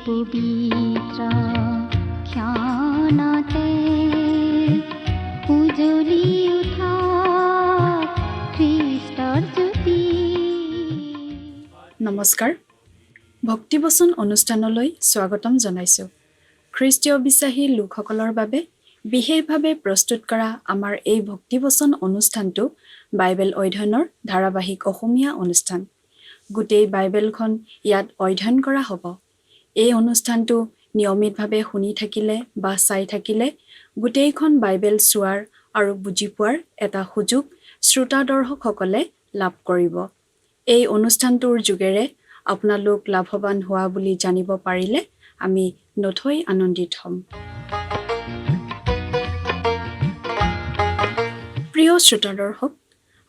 পবিত্ৰ ক্ষণতে উজলি উঠা খ্ৰীষ্টৰ জ্যোতি। নমস্কাৰ, ভক্তিবচন অনুষ্ঠানলৈ স্বাগতম জনাইছোঁ। খ্ৰীষ্টীয় বিশ্বাসী লোকসকলৰ বাবে বিশেষভাৱে প্ৰস্তুত কৰা আমাৰ এই ভক্তিবচন অনুষ্ঠানটো বাইবেল অধ্যয়নৰ ধাৰাবাহিক অসমীয়া অনুষ্ঠান। গোটেই বাইবেলখন ইয়াত অধ্যয়ন কৰা হ'ব। এই অনুষ্ঠানটো নিয়মিতভাৱে শুনি থাকিলে বা চাই থাকিলে গোটেইখন বাইবেল চোৱাৰ আৰু বুজি পোৱাৰ এটা সুযোগ শ্ৰোতা দৰ্শকসকলে লাভ কৰিব। এই অনুষ্ঠানটোৰ যোগেৰে আপোনালোক লাভৱান হোৱা বুলি জানিব পাৰিলে আমি নথৈ আনন্দিত হ'ম। প্ৰিয় শ্ৰোতা দৰ্শক,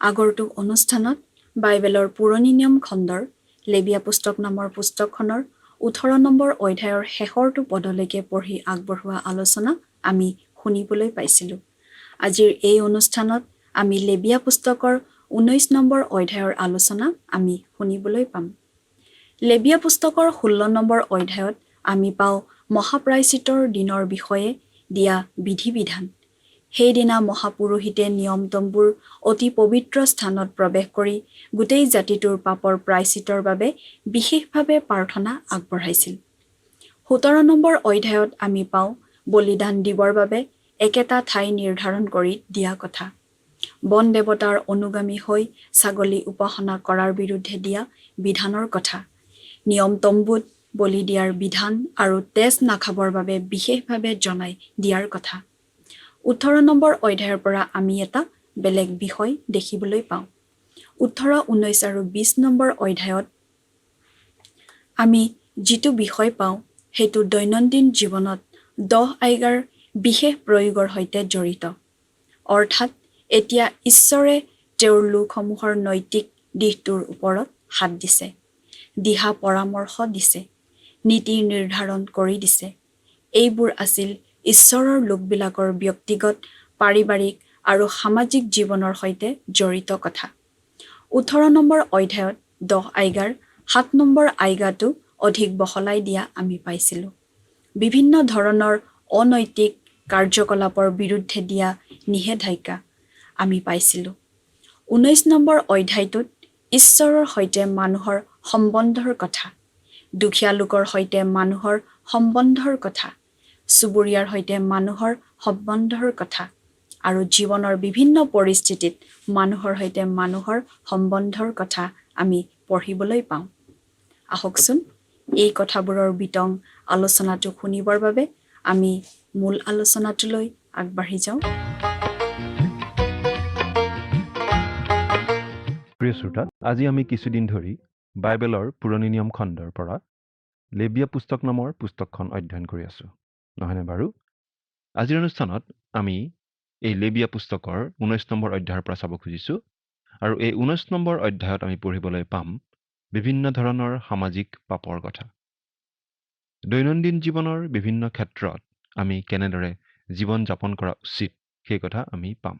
আগৰটো অনুষ্ঠানত বাইবেলৰ পুৰণি নিয়ম খণ্ডৰ লেবিয়া পুস্তক নামৰ পুস্তকখনৰ 18 নম্বৰ অধ্যায়ৰ শেষৰটো পদলৈকে পঢ়ি আগবঢ়োৱা আলোচনা আমি শুনিবলৈ পাইছিলোঁ। আজিৰ এই অনুষ্ঠানত আমি লেবিয়া পুস্তকৰ 19 নম্বৰ অধ্যায়ৰ আলোচনা আমি শুনিবলৈ পাম। লেবিয়া পুস্তকৰ 16 নম্বৰ অধ্যায়ত আমি পাওঁ মহাপ্ৰায়শ্চিত্তৰ দিনৰ বিষয়ে দিয়া বিধি-বিধান। সেইদিনা মহাপুৰোহিতে নিয়ম তম্বুৰ অতি পবিত্ৰ স্থানত প্ৰৱেশ কৰি গোটেই জাতিটোৰ পাপৰ প্ৰায়শ্চিত্তৰ বাবে বিশেষভাৱে প্ৰাৰ্থনা আগবঢ়াইছিল। 17 নম্বৰ অধ্যায়ত আমি পাওঁ বলিদান দিবৰ বাবে একেটা ঠাই নিৰ্ধাৰণ কৰি দিয়া কথা। বন দেৱতাৰ অনুগামী হৈ ছাগলী উপাসনা কৰাৰ বিৰুদ্ধে দিয়া বিধানৰ কথা। নিয়ম তম্বুত বলি দিয়াৰ বিধান আৰু তেজ নাখাবৰ বাবে বিশেষভাৱে জনাই দিয়াৰ কথা। 18 নম্বৰ অধ্যায়ৰ পৰা আমি এটা বেলেগ বিষয় দেখিবলৈ পাওঁ। 18, 19 আৰু 20 নম্বৰ অধ্যায়ত আমি যিটো বিষয় পাওঁ সেইটো দৈনন্দিন জীৱনত 10 আজ্ঞাৰ বিশেষ প্ৰয়োগৰ সৈতে জড়িত। অৰ্থাৎ এতিয়া ঈশ্বৰে তেওঁৰ লোকসমূহৰ নৈতিক দিশটোৰ ওপৰত হাত দিছে, দিহা পৰামৰ্শ দিছে, নীতি নিৰ্ধাৰণ কৰি দিছে। এইবোৰ আছিল ঈশ্বৰৰ লোকবিলাকৰ ব্যক্তিগত, পাৰিবাৰিক আৰু সামাজিক জীৱনৰ সৈতে জড়িত কথা। 18 নম্বৰ অধ্যায়ত 10 আজ্ঞাৰ 7 নম্বৰ আজ্ঞাটো অধিক বহলাই দিয়া আমি পাইছিলোঁ। বিভিন্ন ধৰণৰ অনৈতিক কাৰ্যকলাপৰ বিৰুদ্ধে দিয়া নিষেধাজ্ঞা আমি পাইছিলোঁ। 19 নম্বৰ অধ্যায়টোত ঈশ্বৰৰ সৈতে মানুহৰ সম্বন্ধৰ কথা, দুখীয়া লোকৰ সৈতে মানুহৰ সম্বন্ধৰ কথা, চুবুৰীয়াৰ সৈতে মানুহৰ সম্বন্ধৰ কথা আৰু জীৱনৰ বিভিন্ন পৰিস্থিতিত মানুহৰ সৈতে মানুহৰ সম্বন্ধৰ কথা আমি পঢ়িবলৈ পাওঁ। আহকচোন এই কথাবোৰৰ বিতং আলোচনাটো শুনিবৰ বাবে আমি মূল আলোচনাটোলৈ আগবাঢ়ি যাওঁ। প্ৰিয় শ্ৰোতা, আজি আমি কিছুদিন ধৰি বাইবেলৰ পুৰণি নিয়ম খণ্ডৰ পৰা লেবিয়া পুস্তক নামৰ পুস্তকখন অধ্যয়ন কৰি আছোঁ, নহয়নে বাৰু? আজিৰ অনুষ্ঠানত আমি এই লেবিয়া পুস্তকৰ 19 নম্বৰ অধ্যায়ৰ পৰা চাব খুজিছোঁ আৰু এই 19 নম্বৰ অধ্যায়ত আমি পঢ়িবলৈ পাম বিভিন্ন ধৰণৰ সামাজিক পাপৰ কথা। দৈনন্দিন জীৱনৰ বিভিন্ন ক্ষেত্ৰত আমি কেনেদৰে জীৱন যাপন কৰা উচিত সেই কথা আমি পাম।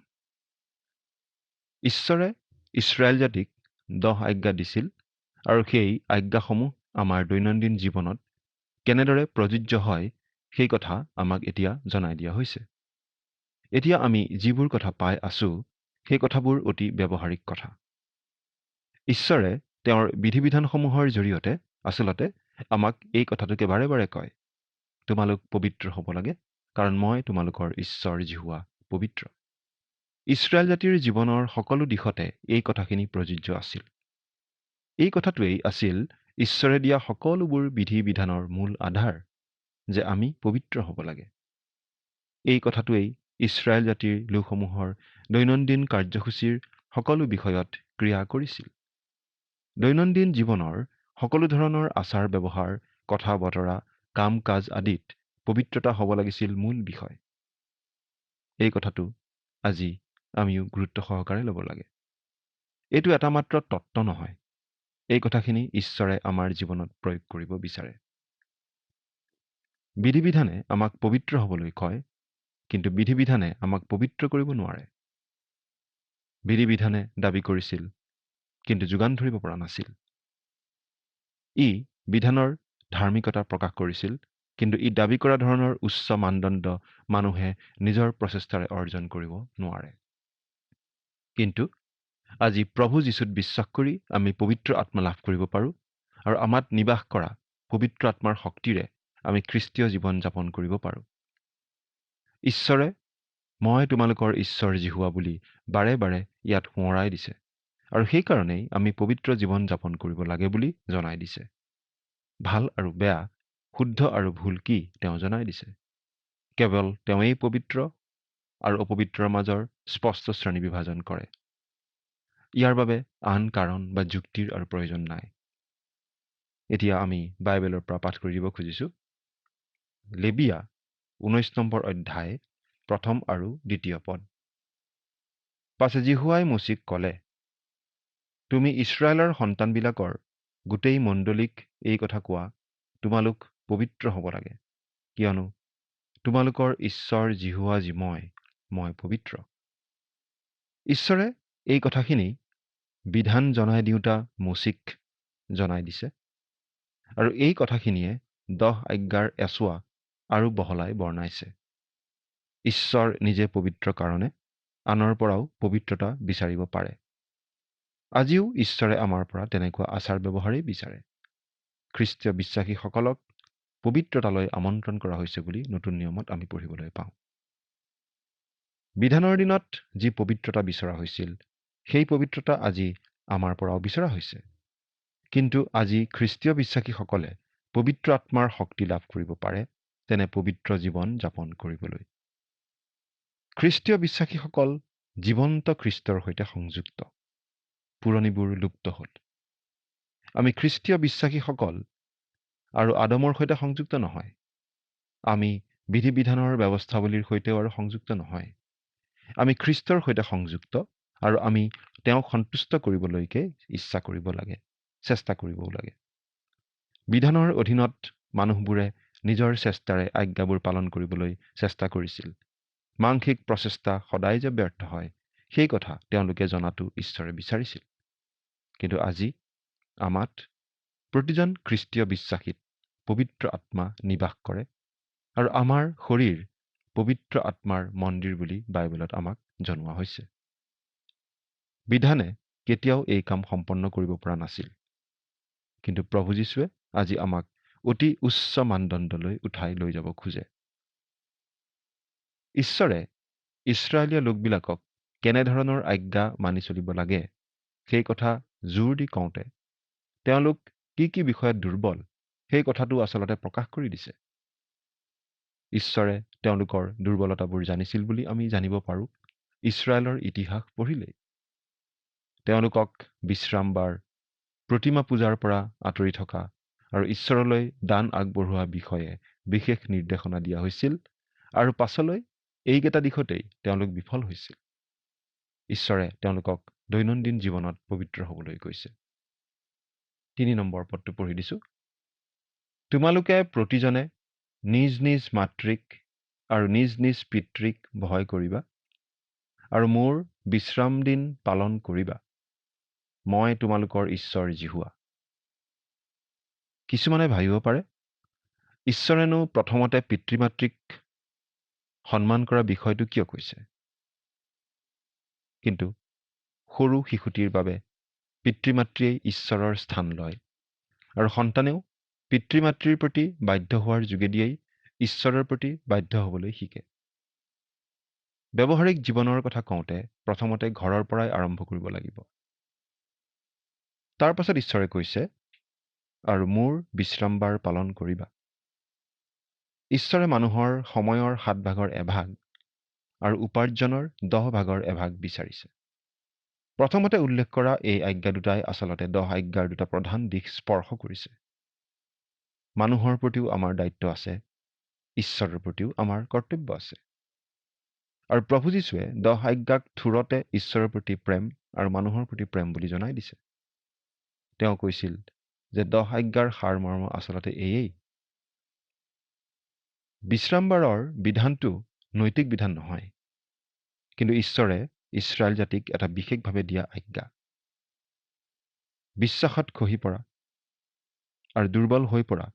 ঈশ্বৰে ইছৰাইল জাতিক 10 আজ্ঞা দিছিল আৰু সেই আজ্ঞাসমূহ আমাৰ দৈনন্দিন জীৱনত কেনেদৰে প্ৰযোজ্য হয় সেই কথা আমাক এতিয়া জনাই দিয়া হৈছে। এতিয়া আমি যিবোৰ কথা পাই আছোঁ সেই কথাবোৰ অতি ব্যৱহাৰিক কথা। ঈশ্বৰে তেওঁৰ বিধি-বিধানসমূহৰ জৰিয়তে আচলতে আমাক এই কথাটোকে বাৰে বাৰে কয়, তোমালোক পবিত্ৰ হ'ব লাগে কাৰণ মই তোমালোকৰ ঈশ্বৰ যিহোৱা পবিত্ৰ। ইছৰাইল জাতিৰ জীৱনৰ সকলো দিশতে এই কথাখিনি প্ৰযোজ্য আছিল। এই কথাটোৱেই আছিল ঈশ্বৰে দিয়া সকলোবোৰ বিধি-বিধানৰ মূল আধাৰ, যে আমি পবিত্ৰ হ'ব লাগে। এই কথাটোৱেই ইছৰাইল জাতিৰ লোকসমূহৰ দৈনন্দিন কাৰ্যসূচীৰ সকলো বিষয়ত ক্ৰিয়া কৰিছিল। দৈনন্দিন জীৱনৰ সকলো ধৰণৰ আচাৰ ব্যৱহাৰ, কথা বতৰা, কাম কাজ আদিত পবিত্ৰতা হ'ব লাগিছিল মূল বিষয়। এই কথাটো আজি আমিও গুৰুত্ব সহকাৰে ল'ব লাগে। এইটো এটা মাত্ৰ তত্ত্ব নহয়, এই কথাখিনি ঈশ্বৰে আমাৰ জীৱনত প্ৰয়োগ কৰিব বিচাৰে। বিধি-বিধানে আমাক পবিত্ৰ হ'বলৈ কয়, কিন্তু বিধি-বিধানে আমাক পবিত্ৰ কৰিব নোৱাৰে। বিধি-বিধানে দাবী কৰিছিল, কিন্তু যোগান ধৰিব পৰা নাছিল। ই বিধানৰ ধাৰ্মিকতা প্ৰকাশ কৰিছিল, কিন্তু ই দাবী কৰা ধৰণৰ উচ্চ মানদণ্ড মানুহে নিজৰ প্ৰচেষ্টাৰে অৰ্জন কৰিব নোৱাৰে। কিন্তু আজি প্ৰভু যীশুত বিশ্বাস কৰি আমি পবিত্ৰ আত্মা লাভ কৰিব পাৰোঁ, আৰু আমাত নিবাস কৰা পবিত্ৰ আত্মাৰ শক্তিৰে আমি খ্ৰীষ্টীয় জীৱন যাপন কৰিব পাৰোঁ। ঈশ্বৰে মই তোমালোকৰ ঈশ্বৰ জিহুৱা বুলি বাৰে বাৰে ইয়াত সোঁৱৰাই দিছে, আৰু সেইকাৰণেই আমি পবিত্ৰ জীৱন যাপন কৰিব লাগে বুলি জনাই দিছে। ভাল আৰু বেয়া, শুদ্ধ আৰু ভুল কি তেওঁ জনাই দিছে। কেৱল তেওঁৱেই পবিত্ৰ আৰু অপবিত্ৰৰ মাজৰ স্পষ্ট শ্ৰেণী বিভাজন কৰে। ইয়াৰ বাবে আন কাৰণ বা যুক্তিৰ আৰু প্ৰয়োজন নাই। এতিয়া আমি বাইবেলৰ পৰা পাঠ কৰি দিব খুজিছোঁ। লেবিয়া 19 নম্বৰ অধ্যায় 1 আৰু 2 পদ। পাছে জিহুৱাই মোচিক ক'লে, তুমি ইছৰাইলৰ সন্তানবিলাকৰ গোটেই মণ্ডলীক এই কথা কোৱা, তোমালোক পবিত্ৰ হ'ব লাগে, কিয়নো তোমালোকৰ ঈশ্বৰ জিহুৱা যি মই পবিত্ৰ। ঈশ্বৰে এই কথাখিনি বিধান জনাই দিওঁতা মোচিক জনাই দিছে, আৰু এই কথাখিনিয়ে 10 আজ্ঞাৰ এছোৱা আৰু বহলাই বৰ্ণাইছে। ঈশ্বৰ নিজে পবিত্ৰ কাৰণে আনৰ পৰাও পবিত্ৰতা বিচাৰিব পাৰে। আজিও ঈশ্বৰে আমাৰ পৰা তেনেকুৱা আচাৰ ব্যৱহাৰেই বিচাৰে। খ্ৰীষ্টীয় বিশ্বাসীসকলক পবিত্ৰতালৈ আমন্ত্ৰণ কৰা হৈছে বুলি নতুন নিয়মত আমি পঢ়িবলৈ পাওঁ। বিধানৰ দিনত যি পবিত্ৰতা বিচৰা হৈছিল, সেই পবিত্ৰতা আজি আমাৰ পৰাও বিচৰা হৈছে। কিন্তু আজি খ্ৰীষ্টীয় বিশ্বাসীসকলে পবিত্ৰ আত্মাৰ শক্তি লাভ কৰিব পাৰে তেনে পবিত্ৰ জীৱন যাপন কৰিবলৈ। খ্ৰীষ্টীয় বিশ্বাসীসকল জীৱন্ত খ্ৰীষ্টৰ সৈতে সংযুক্ত। পুৰণিবোৰ লুপ্ত হ'ল। আমি খ্ৰীষ্টীয় বিশ্বাসীসকল আৰু আদমৰ সৈতে সংযুক্ত নহয়। আমি বিধি বিধানৰ ব্যৱস্থাৱলীৰ সৈতেও আৰু সংযুক্ত নহয়। আমি খ্ৰীষ্টৰ সৈতে সংযুক্ত, আৰু আমি তেওঁক সন্তুষ্ট কৰিবলৈকে ইচ্ছা কৰিব লাগে, চেষ্টা কৰিবও লাগে। বিধানৰ অধীনত মানুহবোৰে নিজৰ চেষ্টাৰে আজ্ঞাবোৰ পালন কৰিবলৈ চেষ্টা কৰিছিল। মাংসিক প্ৰচেষ্টা সদায় যে ব্যৰ্থ হয়, সেই কথা তেওঁলোকে জনাটো ঈশ্বৰে বিচাৰিছিল। কিন্তু আজি আমাত প্ৰতিজন খ্ৰীষ্টীয় বিশ্বাসীত পবিত্ৰ আত্মা নিবাস কৰে, আৰু আমাৰ শৰীৰ পবিত্ৰ আত্মাৰ মন্দিৰ বুলি বাইবেলত আমাক জনোৱা হৈছে। বিধানে কেতিয়াও এই কাম সম্পন্ন কৰিব পৰা নাছিল, কিন্তু প্ৰভু যীশুৱে আজি আমাক অতি উচ্চ মানদণ্ডলৈ উঠাই লৈ যাব খোজে। ঈশ্বৰে ইছৰাইলীয়া লোকবিলাকক কেনেধৰণৰ আজ্ঞা মানি চলিব লাগে সেই কথা জোৰ দি কওঁতে তেওঁলোক কি কি বিষয়ত দুৰ্বল সেই কথাটো আচলতে প্ৰকাশ কৰি দিছে। ঈশ্বৰে তেওঁলোকৰ দুৰ্বলতাবোৰ জানিছিল বুলি আমি জানিব পাৰোঁ ইছৰাইলৰ ইতিহাস পঢ়িলেই। তেওঁলোকক বিশ্ৰামবাৰ, প্ৰতিমা পূজাৰ পৰা আঁতৰি থকা আৰু ঈশ্বৰলৈ দান আগবঢ়োৱা বিষয়ে বিশেষ নিৰ্দেশনা দিয়া হৈছিল, আৰু পাছলৈ এইকেইটা দিশতেই তেওঁলোক বিফল হৈছিল। ঈশ্বৰে তেওঁলোকক দৈনন্দিন জীৱনত পবিত্ৰ হ'বলৈ কৈছে। 3 নম্বৰ পদটো পঢ়ি দিছোঁ। তোমালোকে প্ৰতিজনে নিজ নিজ মাতৃক আৰু নিজ নিজ পিতৃক ভয় কৰিবা, আৰু মোৰ বিশ্ৰাম দিন পালন কৰিবা। মই তোমালোকৰ ঈশ্বৰ জিহুৱা। কিছুমানে ভাবিব পাৰে, ঈশ্বৰেনো প্ৰথমতে পিতৃ মাতৃক সন্মান কৰা বিষয়টো কিয় কৈছে? কিন্তু সৰু শিশুটিৰ বাবে পিতৃ মাতৃয়েই ঈশ্বৰৰ স্থান লয়, আৰু সন্তানেও পিতৃ মাতৃৰ প্ৰতি বাধ্য হোৱাৰ যোগেদিয়েই ঈশ্বৰৰ প্ৰতি বাধ্য হ'বলৈ শিকে। ব্যৱহাৰিক জীৱনৰ কথা কওঁতে প্ৰথমতে ঘৰৰ পৰাই আৰম্ভ কৰিব লাগিব। তাৰ পাছত ঈশ্বৰে কৈছে, আৰু মোৰ বিশ্ৰামবাৰ পালন কৰিবা। ঈশ্বৰে মানুহৰ সময়ৰ 7 ভাগৰ এভাগ আৰু উপাৰ্জনৰ 10 ভাগৰ এভাগ বিচাৰিছে। প্ৰথমতে উল্লেখ কৰা এই আজ্ঞা দুটাই আচলতে 10 আজ্ঞাৰ দুটা প্ৰধান দিশ স্পৰ্শ কৰিছে। মানুহৰ প্ৰতিও আমাৰ দায়িত্ব আছে, ঈশ্বৰৰ প্ৰতিও আমাৰ কৰ্তব্য আছে। আৰু প্ৰভু যীশুৱে 10 আজ্ঞাক থোৰতে ঈশ্বৰৰ প্ৰতি প্ৰেম আৰু মানুহৰ প্ৰতি প্ৰেম বুলি জনাই দিছে। তেওঁ কৈছিল যে 10 আজ্ঞাৰ সাৰমৰ্ম আচলতে এয়েই। বিশ্ৰামবাৰৰ বিধানটো নৈতিক বিধান নহয়, কিন্তু ঈশ্বৰে ইছৰাইল জাতিক এটা বিশেষভাৱে দিয়া আজ্ঞা। বিশ্বাসত খহি পৰা আৰু দুৰ্বল হৈ পৰা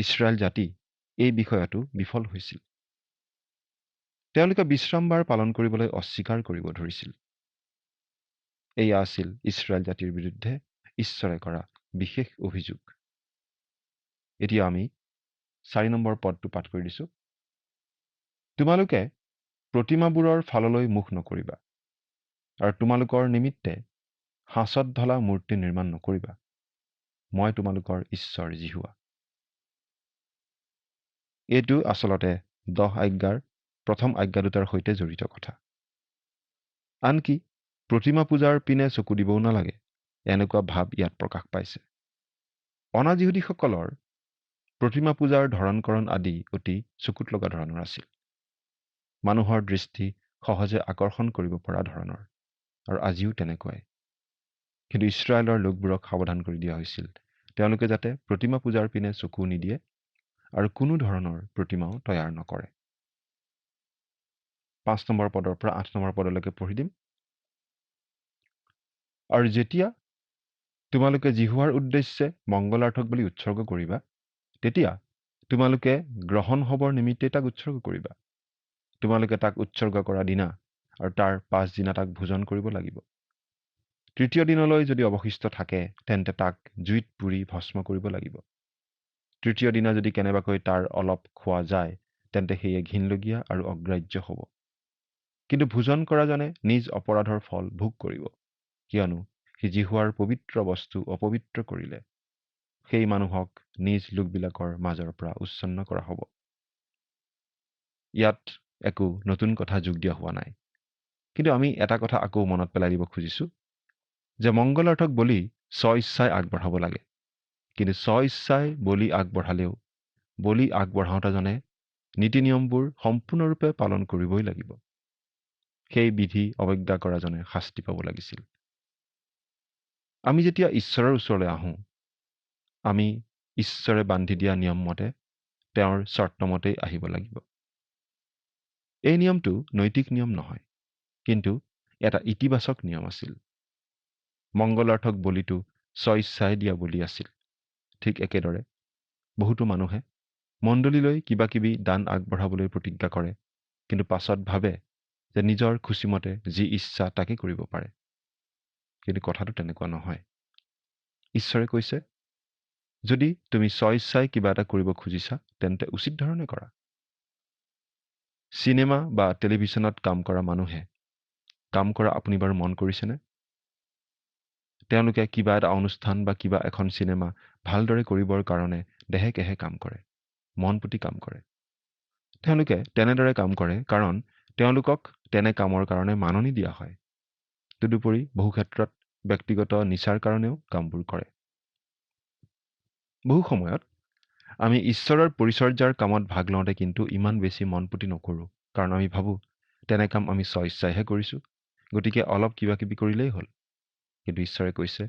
ইছৰাইল জাতি এই বিষয়তো বিফল হৈছিল। তেওঁলোকে বিশ্ৰামবাৰ পালন কৰিবলৈ অস্বীকাৰ কৰিব ধৰিছিল। এয়া আছিল ইছৰাইল জাতিৰ বিৰুদ্ধে ঈশ্বৰে কৰা বিশেষ অভিযোগ। এতিয়া আমি 4 নম্বৰ পদটো পাঠ কৰি দিছোঁ। তোমালোকে প্ৰতিমাবোৰৰ ফাললৈ মুখ নকৰিবা, আৰু তোমালোকৰ নিমিত্তে সাঁচত ঢলা মূৰ্তি নিৰ্মাণ নকৰিবা। মই তোমালোকৰ ঈশ্বৰ জিহুৱা। এইটো আচলতে 10 আজ্ঞাৰ প্ৰথম আজ্ঞা দুটাৰ সৈতে জড়িত কথা। আনকি প্ৰতিমা পূজাৰ পিনে চকু দিবও নালাগে, এনেকুৱা ভাৱ ইয়াত প্ৰকাশ পাইছে। অনাজিহুদীসকলৰ প্ৰতিমা পূজাৰ ধৰণকৰণ আদি অতি চকুত লগা ধৰণৰ আছিল। মানুহৰ দৃষ্টি সহজে আকৰ্ষণ কৰিব পৰা ধৰণৰ, আৰু আজিও তেনেকুৱাই। কিন্তু ইছৰাইলৰ লোকবোৰক সাৱধান কৰি দিয়া হৈছিল, তেওঁলোকে যাতে প্ৰতিমা পূজাৰ পিনে চকু নিদিয়ে আৰু কোনো ধৰণৰ প্ৰতিমাও তৈয়াৰ নকৰে। 5 নম্বৰ পদৰ পৰা 8 নম্বৰ পদলৈকে পঢ়ি দিম। আৰু যেতিয়া তোমালোকে জিহুৱাৰ উদ্দেশ্যে মংগলাৰ্থক বুলি উৎসৰ্গ কৰিবা, তেতিয়া তোমালোকে গ্ৰহণ হবৰ নিমিত্তে তাক উৎসৰ্গ কৰিবা। তোমালোকে তাক উৎসৰ্গ কৰা দিনা আৰু তাৰ পাছদিনা তাক ভোজন কৰিব লাগিব। তৃতীয় দিনলৈ যদি অৱশিষ্ট থাকে, তেন্তে তাক জুইত পুৰি ভস্ম কৰিব লাগিব। তৃতীয় দিনা যদি কেনেবাকৈ তাৰ অলপ খোৱা যায়, তেন্তে সেয়ে ঘিনলগীয়া আৰু অগ্ৰাহ্য হ'ব। কিন্তু ভোজন কৰাজনে নিজ অপৰাধৰ ফল ভোগ কৰিব, কিয়নো সি জিহুৱাৰ পবিত্ৰ বস্তু অপবিত্ৰ কৰিলে। সেই মানুহক নিজ লোকবিলাকৰ মাজৰ পৰা উচ্ছন্ন কৰা হ'ব। ইয়াত একো নতুন কথা যোগ দিয়া হোৱা নাই, কিন্তু আমি এটা কথা আকৌ মনত পেলাই দিব খুজিছোঁ যে মংগলাৰ্থক বলি স্ব-ইচ্ছাই আগবঢ়াব লাগে। কিন্তু স্ব-ইচ্ছাই বলি আগবঢ়ালেও বলি আগবঢ়াওঁতাজনে নীতি নিয়মবোৰ সম্পূৰ্ণৰূপে পালন কৰিবই লাগিব। সেই বিধি অৱজ্ঞা কৰাজনে শাস্তি পাব লাগিছিল। আমি যেতিয়া ঈশ্বৰৰ ওচৰলৈ আহোঁ, আমি ঈশ্বৰে বান্ধি দিয়া নিয়ম মতে তেওঁৰ চৰ্তমতেই আহিব লাগিব। এই নিয়মটো নৈতিক নিয়ম নহয়, কিন্তু এটা ইতিবাচক নিয়ম আছিল। মংগলাৰ্থক বলিটো স্ব-ইচ্ছাই দিয়া বলি আছিল। ঠিক একেদৰে বহুতো মানুহে মণ্ডলীলৈ কিবা কিবি দান আগবঢ়াবলৈ প্ৰতিজ্ঞা কৰে, কিন্তু পাছত ভাবে যে নিজৰ খুচিমতে যি ইচ্ছা তাকে কৰিব পাৰে। কিন্তু কথাটো তেনেকুৱা নহয়। ঈশ্বৰে কৈছে, যদি তুমি স্ব-ইচ্ছাই কিবা এটা কৰিব খুজিছা, তেন্তে উচিত ধৰণে কৰা। চিনেমা বা টেলিভিছনত কাম কৰা মানুহে কাম কৰা আপুনি বাৰু মন কৰিছেনে? তেওঁলোকে কিবা এটা অনুষ্ঠান বা কিবা এখন চিনেমা ভালদৰে কৰিবৰ কাৰণে দেহে কেহে কাম কৰে, মন পুতি কাম কৰে। তেওঁলোকে তেনেদৰে কাম কৰে কাৰণ তেওঁলোকক তেনে কামৰ কাৰণে মাননি দিয়া হয়। তদুপৰি বহু ক্ষেত্ৰত ব্যক্তিগত নিচাৰ কাৰণেও কামবোৰ কৰে। বহু সময়ত আমি ঈশ্বৰৰ পৰিচৰ্যাৰ কামত ভাগ লওঁতে কিন্তু ইমান বেছি মন পুতি নকৰোঁ, কাৰণ আমি ভাবোঁ তেনে কাম আমি স্ব-ইচ্ছাইহে কৰিছোঁ, গতিকে অলপ কিবা কিবি কৰিলেই হ'ল। কিন্তু ঈশ্বৰে কৈছে,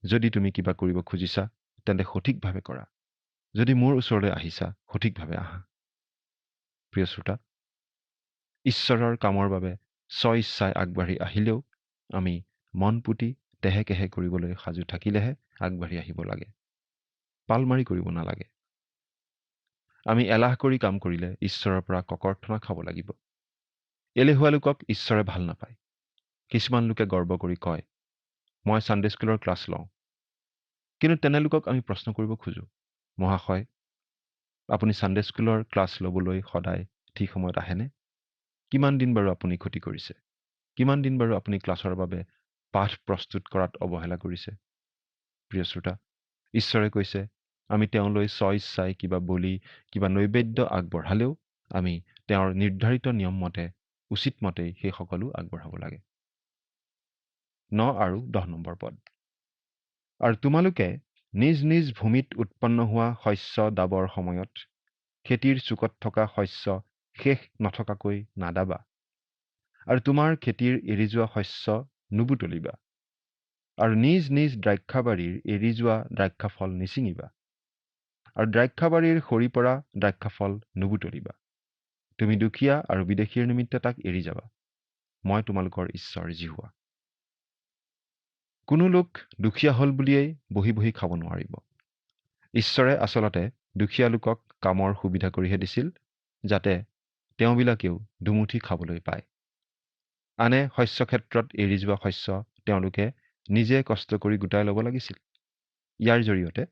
যদি তুমি কিবা কৰিব খুজিছা, তেন্তে সঠিকভাৱে কৰা। যদি মোৰ ওচৰলৈ আহিছা, সঠিকভাৱে আহা। প্ৰিয় শ্ৰোতা, ঈশ্বৰৰ কামৰ বাবে স্ব-ইচ্ছাই আগবাঢ়ি আহিলেও আমি মন পুতি দেহে কেহে কৰিবলৈ সাজু থাকিলেহে আগবাঢ়ি আহিব লাগে। পাল মাৰি কৰিব নালাগে। আমি এলাহ কৰি কাম কৰিলে ঈশ্বৰৰ পৰা ককৰ্থনা খাব লাগিব। এলেহুৱা লোকক ঈশ্বৰে ভাল নাপায়। কিছুমান লোকে গৰ্ব কৰি কয়, মই ছানডে স্কুলৰ ক্লাছ লওঁ। কিন্তু তেনে লোকক আমি প্ৰশ্ন কৰিব খোজোঁ, মহাশয়, আপুনি ছানডে স্কুলৰ ক্লাছ ল'বলৈ সদায় ঠিক সময়ত আহেনে? কিমান দিন বাৰু আপুনি ক্ষতি কৰিছে? কিমান দিন বাৰু আপুনি ক্লাছৰ বাবে পাঠ প্ৰস্তুত কৰাত অৱহেলা কৰিছে? প্ৰিয় শ্ৰোতা, ঈশ্বৰে কৈছে, আমি তেওঁলৈ স্ব-ইচ্ছাই কিবা বলি, কিবা নৈবেদ্য আগবঢ়ালেও আমি তেওঁৰ নিৰ্ধাৰিত নিয়ম মতে, উচিত মতেই সেই সকলো আগবঢ়াব লাগে। 9 আৰু 10 নম্বৰ পদ। আৰু তোমালোকে নিজ নিজ ভূমিত উৎপন্ন হোৱা শস্য দাবৰ সময়ত খেতিৰ চুকত থকা শস্য শেষ নথকাকৈ নাদাবা, আৰু তোমাৰ খেতিৰ এৰি যোৱা শস্য নুবুটলিবা, আৰু নিজ নিজ দ্ৰাক্ষাবাৰীৰ এৰি যোৱা দ্ৰাক্ষাফল নিছিঙিবা, আৰু দ্ৰাক্ষাবাৰীৰ সৰি পৰা দ্ৰাক্ষাফল নুবুটলিবা। তুমি দুখীয়া আৰু বিদেশীৰ নিমিত্তে তাক এৰি যাবা। মই তোমালোকৰ ঈশ্বৰ জিহুৱা। কোনো লোক দুখীয়া হ'ল বুলিয়েই বহি বহি খাব নোৱাৰিব। ঈশ্বৰে আচলতে দুখীয়া লোকক কামৰ সুবিধা কৰিহে দিছিল, যাতে তেওঁবিলাকেও দুমুঠি খাবলৈ পায়। আনে শস্য ক্ষেত্ৰত এৰি যোৱা শস্য তেওঁলোকে নিজে কষ্ট কৰি গোটাই ল'ব লাগিছিল। ইয়াৰ জৰিয়তে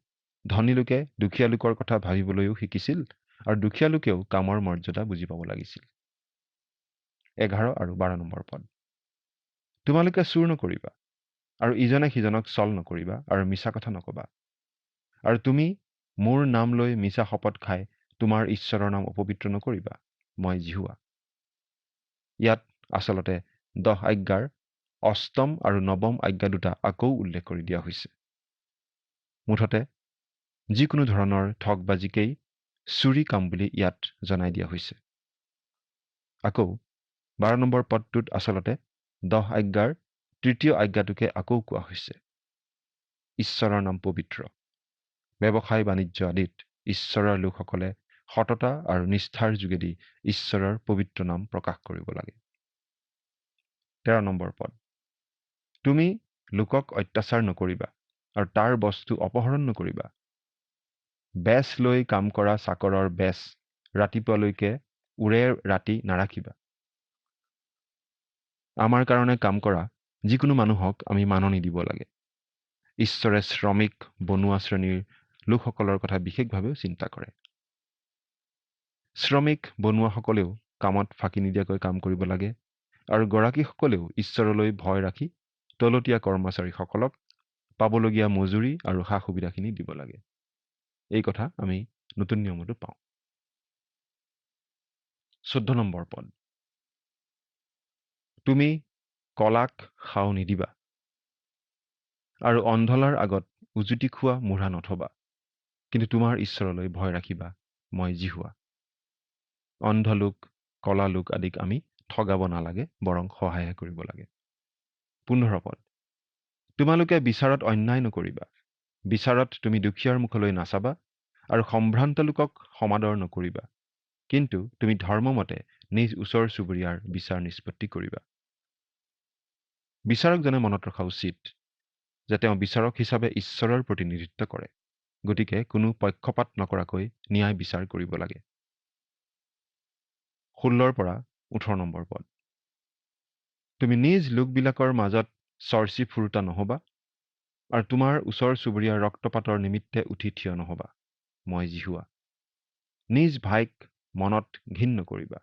ধনী লোকে দুখীয়া লোকৰ কথা ভাবিবলৈও শিকিছিল আৰু দুখীয়া লোকেও কামৰ মৰ্যাদা বুজি পাব লাগিছিল। 11 আৰু 12 নম্বৰ পদ। তোমালোকে চুৰ নকৰিবা আৰু ইজনে সিজনক ছল নকৰিবা আৰু মিছা কথা নকবা। আৰু তুমি মোৰ নাম লৈ মিছা শপত খাই তোমাৰ ঈশ্বৰৰ নাম অপবিত্ৰ নকৰিবা। মই জিহুৱা। ইয়াত আচলতে 10 আজ্ঞাৰ অষ্টম আৰু নৱম আজ্ঞা দুটা আকৌ উল্লেখ কৰি দিয়া হৈছে। মুঠতে যিকোনো ধৰণৰ ঠগবাজিকেই চুৰি কাম বুলি ইয়াত জনাই দিয়া হৈছে। আকৌ 12 নম্বৰ পদটোত আচলতে 10 আজ্ঞাৰ তৃতীয় আজ্ঞাটোকে আকৌ কোৱা হৈছে। ঈশ্বৰৰ নাম পবিত্ৰ। ব্যৱসায় বাণিজ্য আদিত ঈশ্বৰৰ লোকসকলে সততা আৰু নিষ্ঠাৰ যোগেদি ঈশ্বৰৰ পবিত্ৰ নাম প্ৰকাশ কৰিব লাগে। 13 নম্বৰ পদ। তুমি লোকক অত্যাচাৰ নকৰিবা আৰু তাৰ বস্তু অপহৰণ নকৰিবা। বেচ লৈ কাম কৰা চাকৰৰ বেচ ৰাতিপুৱালৈকে উৰে ৰাতি নাৰাখিবা। আমাৰ কাৰণে কাম কৰা যিকোনো মানুহক আমি মাননি দিব লাগে। ঈশ্বৰে শ্ৰমিক বনুৱা শ্ৰেণীৰ লোকসকলৰ কথা বিশেষভাৱেও চিন্তা কৰে। শ্ৰমিক বনুৱাসকলেও কামত ফাঁকি নিদিয়াকৈ কাম কৰিব লাগে আৰু গৰাকীসকলেও ঈশ্বৰলৈ ভয় ৰাখি তলতীয়া কৰ্মচাৰীসকলক পাবলগীয়া মজুৰি আৰু সা সুবিধাখিনি দিব লাগে। এই কথা আমি নতুন নিয়মতো পাওঁ। 14 নম্বৰ পদ। তুমি কলাক সাও নিদিবা আৰু অন্ধলাৰ আগত উজুতি খোৱা মূঢ়া নথবা, কিন্তু তোমাৰ ঈশ্বৰলৈ ভয় ৰাখিবা। মই জিহুৱা। অন্ধ লোক কলা লোক আদিক আমি ঠগাব নালাগে, বৰং সহায়হে কৰিব লাগে। 15 পদ। তোমালোকে বিচাৰত অন্যায় নকৰিবা। বিচাৰত তুমি দুখীয়াৰ মুখলৈ নাচাবা আৰু সম্ভ্ৰান্ত লোকক সমাদৰ নকৰিবা, কিন্তু তুমি ধৰ্মমতে নিজ ওচৰ চুবুৰীয়াৰ বিচাৰ নিষ্পত্তি কৰিবা। বিচাৰকজনে মনত ৰখা উচিত যে তেওঁ বিচাৰক হিচাপে ঈশ্বৰৰ প্ৰতিনিধিত্ব কৰে, গতিকে কোনো পক্ষপাত নকৰাকৈ ন্যায় বিচাৰ কৰিব লাগে। 16 পৰা 18 নম্বৰ পদ। তুমি নিজ লোকবিলাকৰ মাজত চৰ্চি ফুৰোতা নহবা আৰু তোমাৰ ওচৰ চুবুৰীয়াৰ ৰক্তপাতৰ নিমিত্তে উঠি থিয় নহবা। মই জিহুৱা। নিজ ভাইক মনত ঘিণ নকৰিবা।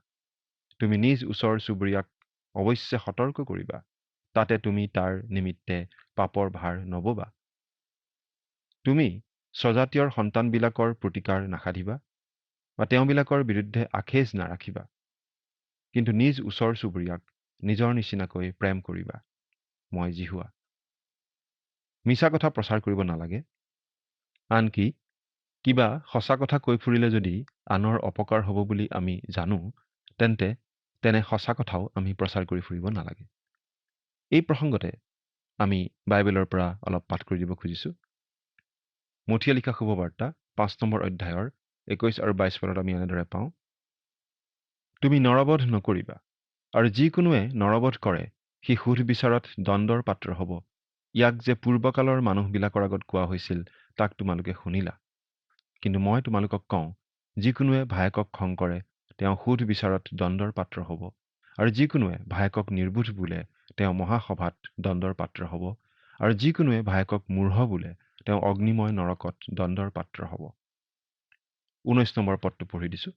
তুমি নিজ ওচৰ চুবুৰীয়াক অৱশ্যে সতৰ্ক কৰিবা, তাতে তুমি তাৰ নিমিত্তে পাপৰ ভাৰ নববা। তুমি স্বজাতীয়ৰ সন্তানবিলাকৰ প্ৰতিকাৰ নাসাধিবা বা তেওঁবিলাকৰ বিৰুদ্ধে আখেজ নাৰাখিবা, কিন্তু নিজ ওচৰ চুবুৰীয়াক নিজৰ নিচিনাকৈ প্ৰেম কৰিবা। মই জিহুৱা। মিছা কথা প্ৰচাৰ কৰিব নালাগে। আনকি কিবা সঁচা কথা কৈ ফুৰিলে যদি আনৰ অপকাৰ হ'ব বুলি আমি জানো, তেনে সঁচা কথাও আমি প্ৰচাৰ কৰি ফুৰিব নালাগে। এই প্ৰসংগতে আমি বাইবেলৰ পৰা অলপ পাঠ কৰি দিব খুজিছোঁ। মথিয়া লিখা শুভবাৰ্তা 5 নম্বৰ অধ্যায়ৰ 21 আৰু 22 পদত আমি এনেদৰে পাওঁ। তুমি নৰবধ নকৰিবা, আৰু যিকোনোৱে নৰবধ কৰে সি সুধবিচাৰত দণ্ডৰ পাত্ৰ হ'ব। ইয়াক যে পূৰ্বকালৰ মানুহবিলাকৰ আগত কোৱা হৈছিল তাক তোমালোকে শুনিলা। কিন্তু মই তোমালোকক কওঁ, যিকোনোৱে ভায়েকক খং কৰে তেওঁ সুধবিচাৰত দণ্ডৰ পাত্ৰ হ'ব, আৰু যিকোনোৱে ভায়েকক নিৰ্বোধ বোলে তেওঁ মহাসভাত দণ্ডৰ পাত্ৰ হ'ব, আৰু যিকোনোৱে ভায়েকক মূঢ় বোলে তেওঁ অগ্নিময় নৰকত দণ্ডৰ পাত্ৰ হ'ব। 19 নম্বৰ পদটো পঢ়ি দিছোঁ।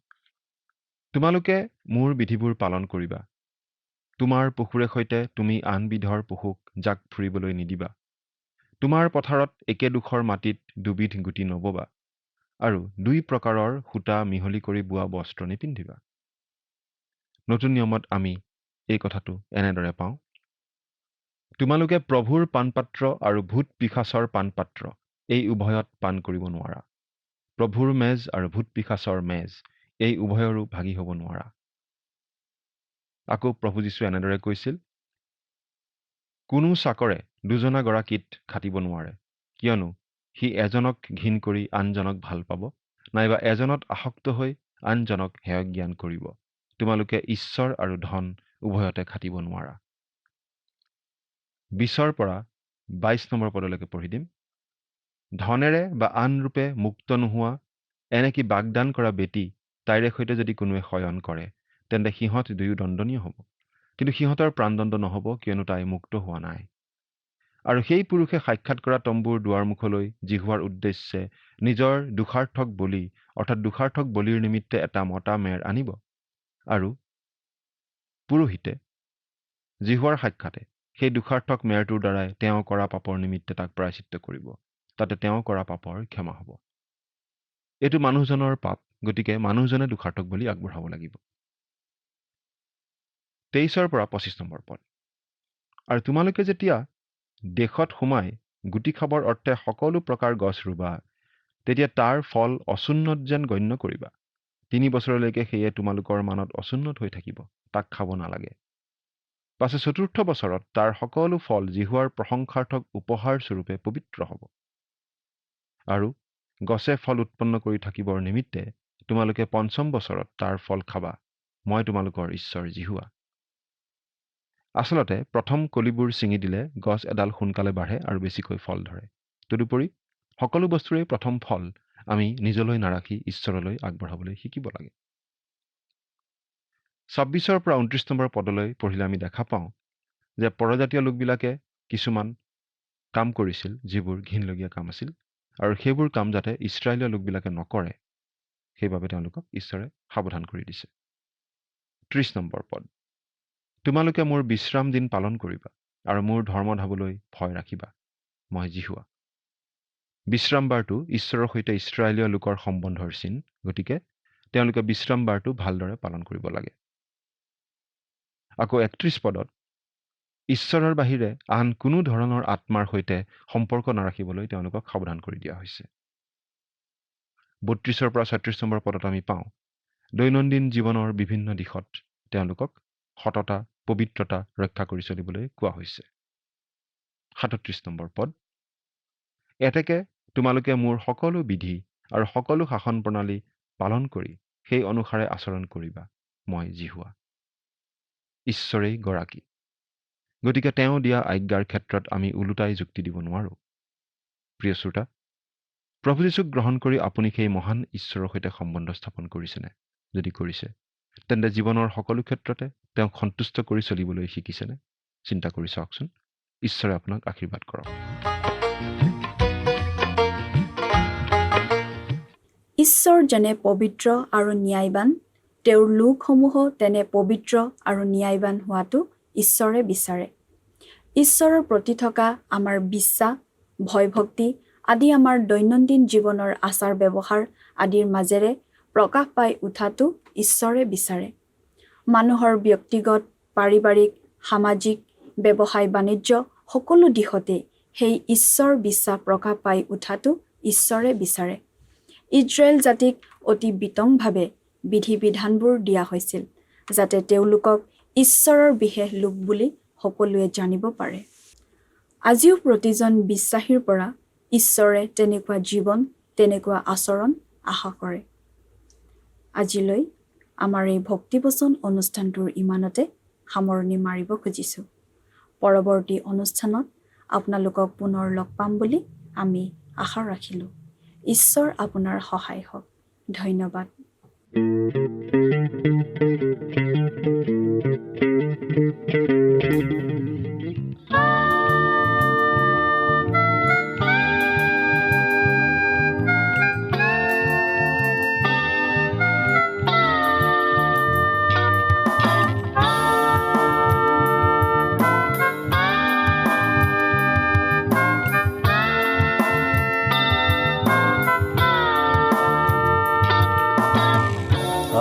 তোমালোকে মোৰ বিধিবোৰ পালন কৰিবা। তোমাৰ পশুৰে সৈতে তুমি আন বিধৰ পশুক জাক ফুৰিবলৈ নিদিবা। তোমাৰ পথাৰত একেডোখৰ মাটিত দুবিধ গুটি নববা, আৰু 2 প্ৰকাৰৰ সূতা মিহলি কৰি বোৱা বস্ত্ৰ নিপিন্ধিবা। নতুন নিয়মত আমি এই কথাটো এনেদৰে পাওঁ। তোমালোকে প্ৰভুৰ পানপাত্ৰ আৰু ভূত পিশাচৰ পানপাত্ৰ এই উভয়ত পান কৰিব নোৱাৰা। প্ৰভুৰ মেজ আৰু ভূত পিশাচৰ মেজ এই উভয়ৰো ভাগি হ'ব নোৱাৰা। আকৌ প্ৰভু যীশুৱে এনেদৰে কৈছিল, কোনো চাকৰে দুজনা গৰাকীত খাটিব নোৱাৰে, কিয়নো সি এজনক ঘিণ কৰি আনজনক ভাল পাব, নাইবা এজনত আসক্ত হৈ আনজনক হেয় জ্ঞান কৰিব। তোমালোকে ঈশ্বৰ আৰু ধন উভয়তে খাটিব নোৱাৰা। 20 পৰা 22 নম্বৰ পদলৈকে পঢ়ি দিম। ধনেৰে বা আন ৰূপে মুক্ত নোহোৱা এনেকি বাগদান কৰা বেটী তাইৰে সৈতে যদি কোনোৱে শয়ন কৰে তেন্তে সিহঁত দুয়ো দণ্ডনীয় হ'ব, কিন্তু সিহঁতৰ প্ৰাণদণ্ড নহ'ব, কিয়নো তাই মুক্ত হোৱা নাই। আৰু সেই পুৰুষে সাক্ষাৎ কৰা তম্বুৰ দুৱাৰমুখলৈ জিহুৱাৰ উদ্দেশ্যে নিজৰ দোষাৰ্থক বলি অৰ্থাৎ দোষাৰ্থক বলিৰ নিমিত্তে এটা মতা মেৰ আনিব, আৰু পুৰোহিতে জিহুৱাৰ সাক্ষাতে সেই দোষাৰ্থক মেৰটোৰ দ্বাৰাই তেওঁ কৰা পাপৰ নিমিত্তে তাক প্ৰায়চিত্ত কৰিব, তাতে তেওঁ কৰা পাপৰ ক্ষমা হ'ব। এইটো মানুহজনৰ পাপ, গতিকে মানুহজনে দোষাৰ্থক বলি আগবঢ়াব লাগিব। 23 পৰা 25 নম্বৰ পদ। আৰু তোমালোকে যেতিয়া দেশত সোমাই গুটি খাবৰ অৰ্থে সকলো প্ৰকাৰ গছ ৰুবা, তেতিয়া তাৰ ফল অচুন্নত যেন গণ্য কৰিবা। 3 বছৰলৈকে সেয়ে তোমালোকৰ মানত অচুন্নত হৈ থাকিব, তাক খাব নালাগে। পাছে 4ৰ্থ বছৰত তাৰ সকলো ফল জিহুৱাৰ প্ৰশংসাৰ্থক উপহাৰ স্বৰূপে পবিত্ৰ হ'ব। আৰু গছে ফল উৎপন্ন কৰি থাকিবৰ নিমিত্তে তোমালোকে 5ম বছৰত তাৰ ফল খাবা। মই তোমালোকৰ ঈশ্বৰ জিহুৱা। আচলতে প্ৰথম কলিবোৰ ছিঙি দিলে গছ এডাল সোনকালে বাঢ়ে আৰু বেছিকৈ ফল ধৰে। তদুপৰি সকলো বস্তুৰে প্ৰথম ফল আমি নিজলৈ নাৰাখি ঈশ্বৰলৈ আগবঢ়াবলৈ শিকিব লাগে। 26 পৰা 29 নম্বৰ পদলৈ পঢ়িলে আমি দেখা পাওঁ যে পৰজাতীয় লোকবিলাকে কিছুমান কাম কৰিছিল যিবোৰ ঘিনলগীয়া কাম আছিল, আৰু সেইবোৰ কাম যাতে ইছৰাইলীয় লোকবিলাকে নকৰে সেইবাবে তেওঁলোকক ঈশ্বৰে সাৱধান কৰি দিছে। 30 নম্বৰ পদ। তোমালোকে মোৰ বিশ্ৰাম দিন পালন কৰিবা আৰু মোৰ ধৰ্ম ধাবলৈ ভয় ৰাখিবা। মই জিহুৱা। বিশ্ৰামবাৰটো ঈশ্বৰৰ সৈতে ইছৰাইলীয় লোকৰ সম্বন্ধৰ চিন, গতিকে তেওঁলোকে বিশ্ৰামবাৰটো ভালদৰে পালন কৰিব লাগে। আকৌ 31 পদত ঈশ্বৰৰ বাহিৰে আন কোনো ধৰণৰ আত্মাৰ সৈতে সম্পৰ্ক নাৰাখিবলৈ তেওঁলোকক সাৱধান কৰি দিয়া হৈছে। 32 পৰা 36 নম্বৰ পদত আমি পাওঁ দৈনন্দিন জীৱনৰ বিভিন্ন দিশত তেওঁলোকক সততা পবিত্ৰতা ৰক্ষা কৰি চলিবলৈ কোৱা হৈছে। 37 নম্বৰ পদ। এতেকে তোমালোকে মোৰ সকলো বিধি আৰু সকলো শাসন প্ৰণালী পালন কৰি সেই অনুসাৰে আচৰণ কৰিবা। মই জিহুৱা। ঈশ্বৰেই গৰাকী, গতিকে তেওঁ দিয়া আজ্ঞাৰ ক্ষেত্ৰত আমি ওলোটাই যুক্তি দিব নোৱাৰোঁ। প্ৰিয় শ্ৰোতা, প্ৰভু যীশুক গ্ৰহণ কৰি আপুনি সেই মহান ঈশ্বৰৰ সৈতে সম্বন্ধ স্থাপন কৰিছেনে? যদি কৰিছে, তেন্তে জীৱনৰ সকলো ক্ষেত্ৰতে তেওঁক সন্তুষ্ট কৰি চলিবলৈ শিকিছেনে? চিন্তা কৰি চাওকচোন। ঈশ্বৰে আপোনাক আশীৰ্বাদ কৰক। ঈশ্বৰ যেনে পবিত্ৰ আৰু ন্যায়বান, তেওঁৰ লোকসমূহো তেনে পবিত্ৰ আৰু ন্যায়বান হোৱাটো ঈশ্বৰে বিচাৰে। ঈশ্বৰৰ প্ৰতি থকা আমাৰ বিশ্বাস, ভয়-ভক্তি আদি আমাৰ দৈনন্দিন জীৱনৰ আচাৰ ব্যৱহাৰ আদিৰ মাজেৰে প্ৰকাশ পাই উঠাটো ঈশ্বৰে বিচাৰে। মানুহৰ ব্যক্তিগত, পাৰিবাৰিক, সামাজিক, ব্যৱসায় বাণিজ্য সকলো দিশতে সেই ঈশ্বৰ বিশ্বাস প্ৰকাশ পাই উঠাটো ঈশ্বৰে বিচাৰে। ইজৰাইল জাতিক অতি বিতংভাৱে বিধি বিধানবোৰ দিয়া হৈছিল, যাতে তেওঁলোকক ঈশ্বৰৰ বিশেষ লোক বুলি সকলোৱে জানিব পাৰে। আজিও প্ৰতিজন বিশ্বাসীৰ পৰা ঈশ্বৰে তেনেকুৱা জীৱন, তেনেকুৱা আচৰণ আশা কৰে। আজিলৈ আমাৰ এই ভক্তিবচন অনুষ্ঠানটোৰ ইমানতে সামৰণি মাৰিব খুজিছোঁ। পৰৱৰ্তী অনুষ্ঠানত আপোনালোকক পুনৰ লগ পাম বুলি আমি আশা ৰাখিলোঁ। ঈশ্বৰ আপোনাৰ সহায় হওক। ধন্যবাদ।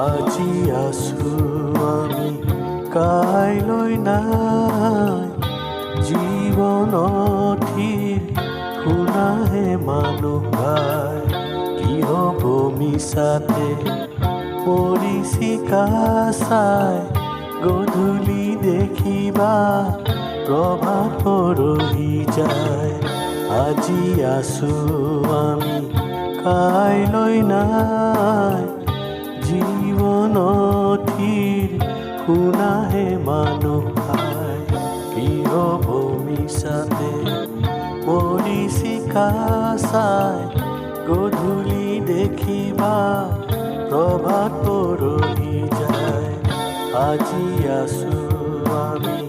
আজি আছো আমি কাইলৈ নাই, জীৱনথিৰ শুনাহে মানুহ ভাই, কি হ'ব মিছাতে পৰিচিকা চাই, গধূলি দেখিবা প্ৰভাত পৰহি যায়। আজি আছো আমি কাইলৈ নাই, জীৱনথিৰ শুনাহে মানুহ ভাই, কি হ'ব মিছাতে পৰিচিকা চাই, গধূলি দেখিবা প্ৰভাত পৰহি যায়। আজি আছো আমি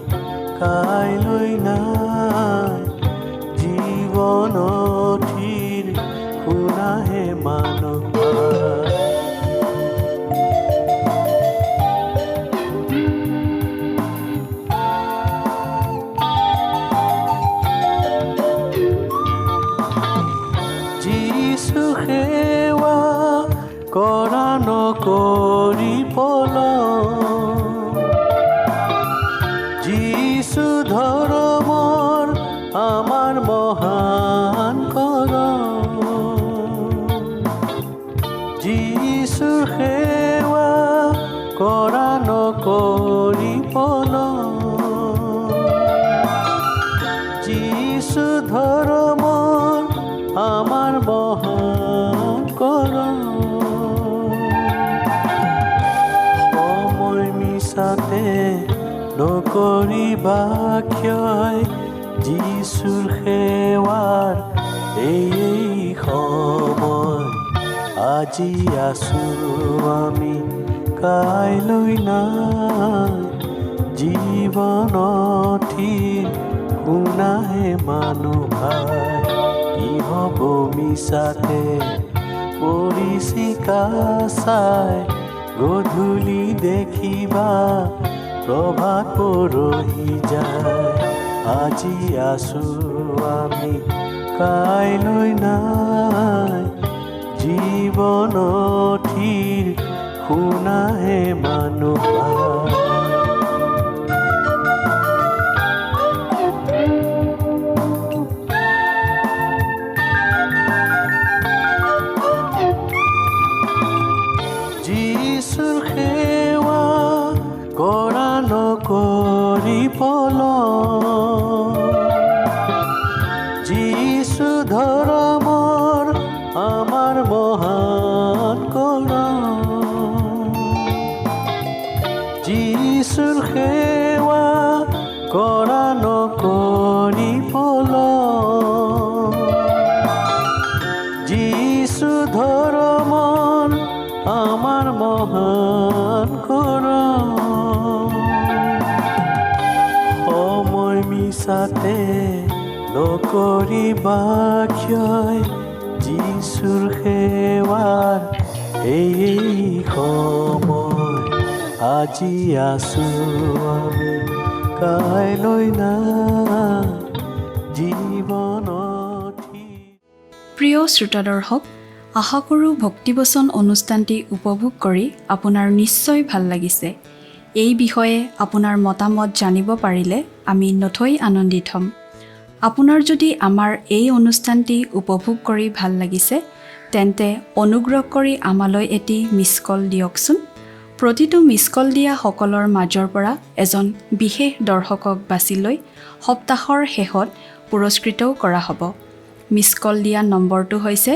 কাইলৈ নাই, জীৱনৰ থিৰ শুনাহে মানুহ পায়। যিছু সেৱা কৰা নকৰি পলম, যিছু ধৰ্মৰ আমাৰ মহান কৰম। যিছুৰ সেৱা কৰা নকৰি পলম, যিছু ধৰ্মৰ আমাৰ মহান কৰম। সময় মিছাতে নকৰিবা ক্ষয়, যিছুৰ সেৱাৰ এই সময়। আজি আছো আমি কাইলৈ নাই, জীৱনত থিৰ শুনাহে মানুহ ভাই। কি হ'ব মিছাতে পৰিচিকা চাই, গধূলি দেখিবা প্ৰভাত পৰহি যায়। আজি আছো আমি কাইলৈ নাই, জীৱনত থিৰ শুনাহে মানুহ পায়। যিছুৰ সেৱা কৰা নকৰি পলম, যিছু ধৰ্মৰ আমাৰ মহান কৰম। যিছুৰ সেৱা কৰা নকৰি পলম, যিছু ধৰ্মৰ আমাৰ মহান কৰম। সময় মিছাতে নকৰিবা ক্ষয়, যিছুৰ সেৱাৰ এই সময়। আজি আছো আমি কাইলৈ নাই, জীৱনত থিৰ। প্ৰিয় শ্ৰোতা দৰ্শক, আশা কৰোঁ ভক্তিবচন অনুষ্ঠানটি উপভোগ কৰি আপোনাৰ নিশ্চয় ভাল লাগিছে। এই বিষয়ে আপোনাৰ মতামত জানিব পাৰিলে আমি নথৈ আনন্দিত হ'ম। আপোনাৰ যদি আমাৰ এই অনুষ্ঠানটি উপভোগ কৰি ভাল লাগিছে, তেন্তে অনুগ্ৰহ কৰি আমালৈ এটি মিছ কল দিয়কচোন। প্ৰতিটো মিছ কল দিয়া সকলৰ মাজৰ পৰা এজন বিশেষ দৰ্শকক বাছি লৈ সপ্তাহৰ শেষত পুৰস্কৃতও কৰা হ'ব। মিছ কল দিয়া নম্বৰটো হৈছে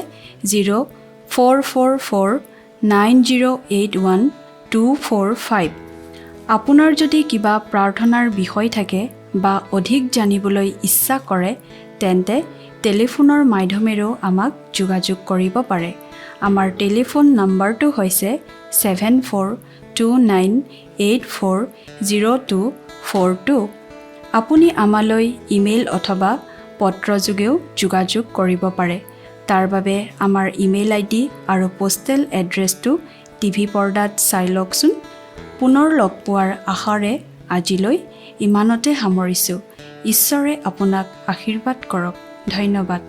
04449081 আপোনাৰ যদি কিবা প্ৰাৰ্থনাৰ বিষয় থাকে বা অধিক জানিবলৈ ইচ্ছা কৰে, তেন্তে টেলিফোনৰ মাধ্যমেৰেও আমাক যোগাযোগ কৰিব পাৰে। আমাৰ টেলিফোন নম্বৰটো হৈছে 7429840242। আপুনি আমালৈ ইমেইল অথবা পত্ৰযোগেও যোগাযোগ কৰিব পাৰে। তাৰ বাবে আমাৰ ইমেইল আইডি আৰু পোষ্টেল এড্ৰেছটো টিভি পৰ্দাত চাই লওকচোন। পুনৰ লগ পোৱাৰ আশাৰে আজিলৈ ইমানতে সামৰিছোঁ। ঈশ্বৰে আপোনাক আশীৰ্বাদ কৰক। ধন্যবাদ।